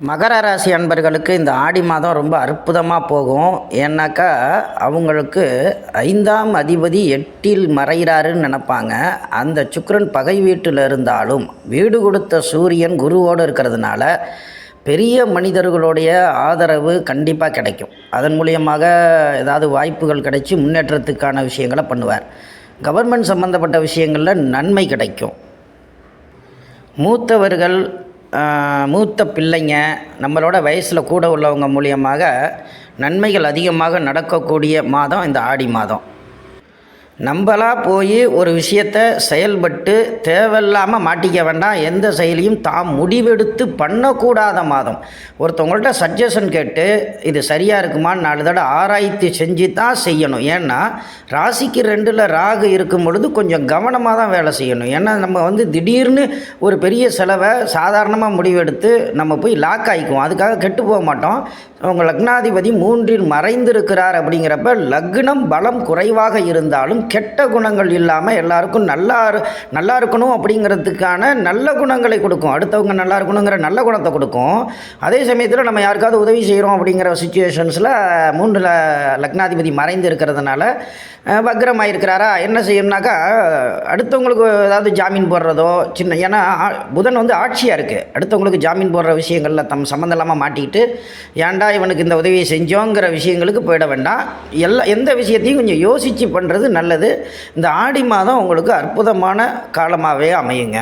மகர ராசி அன்பர்களுக்கு இந்த ஆடி மாதம் ரொம்ப அற்புதமாக போகும். ஏன்னாக்கா அவங்களுக்கு 5ஆம் அதிபதி 8இல் மறைகிறாருன்னு நினப்பாங்க. அந்த சுக்கிரன் பகை வீட்டில் இருந்தாலும் வீடு கொடுத்த சூரியன் குருவோடு இருக்கிறதுனால பெரிய மனிதர்களுடைய ஆதரவு கண்டிப்பாக கிடைக்கும். அதன் மூலியமாக ஏதாவது வாய்ப்புகள் கிடைச்சி முன்னேற்றத்துக்கான விஷயங்களை பண்ணுவார். கவர்மெண்ட் சம்மந்தப்பட்ட விஷயங்களில் நன்மை கிடைக்கும். மூத்த பிள்ளைங்க நம்மளோட வயசில் கூட உள்ளவங்க மூலியமாக நன்மைகள் அதிகமாக நடக்கக்கூடிய மாதம் இந்த ஆடி மாதம். நம்மளாக போய் ஒரு விஷயத்தை செயல்பட்டு தேவையில்லாமல் மாட்டிக்க வேண்டாம். எந்த செயலையும் தாம் முடிவெடுத்து பண்ணக்கூடாத மாதம். ஒருத்தவங்கள்ட்ட சஜஷன் கேட்டு இது சரியாக இருக்குமான்னு 4 தடவை ஆராய்ச்சி செஞ்சு தான் செய்யணும். ஏன்னா ராசிக்கு 2ல் ராகு இருக்கும் பொழுது கொஞ்சம் கவனமாக தான் வேலை செய்யணும். ஏன்னா நம்ம திடீர்னு ஒரு பெரிய செலவை சாதாரணமாக முடிவெடுத்து நம்ம போய் லாக் ஆகிக்குவோம். அதுக்காக கெட்டு போக மாட்டோம். அவங்க லக்னாதிபதி 3இல் மறைந்திருக்கிறார். அப்படிங்கிறப்ப லக்னம் பலம் குறைவாக இருந்தாலும் கெட்ட குணங்கள் இல்லாமல் எல்லாருக்கும் நல்லா இருக்கணும் அப்படிங்கிறதுக்கான நல்ல குணங்களை கொடுக்கும். அடுத்தவங்க நல்லா இருக்கணுங்கிற நல்ல குணத்தை கொடுக்கும். அதே சமயத்தில் நம்ம யாருக்காவது உதவி செய்கிறோம் அப்படிங்கிற சுச்சுவேஷன்ஸில் 3ல் லக்னாதிபதி மறைந்து இருக்கிறதுனால வக்ரமாக இருக்கிறாரா, என்ன செய்யணும்னாக்கா அடுத்தவங்களுக்கு ஏதாவது ஜாமீன் போடுறதோ ஏன்னா புதன் ஆட்சியாக இருக்குது. அடுத்தவங்களுக்கு ஜாமீன் போடுற விஷயங்களில் தம் சம்மந்தம் இல்லாமல் மாட்டிக்கிட்டு ஏன்டா இவனுக்கு இந்த உதவியை செஞ்சோங்கிற விஷயங்களுக்கு போயிட வேண்டாம். எந்த விஷயத்தையும் கொஞ்சம் யோசித்து பண்ணுறது நல்லது. இந்த ஆடி மாதம் உங்களுக்கு அற்புதமான காலமாகவே அமையுங்க.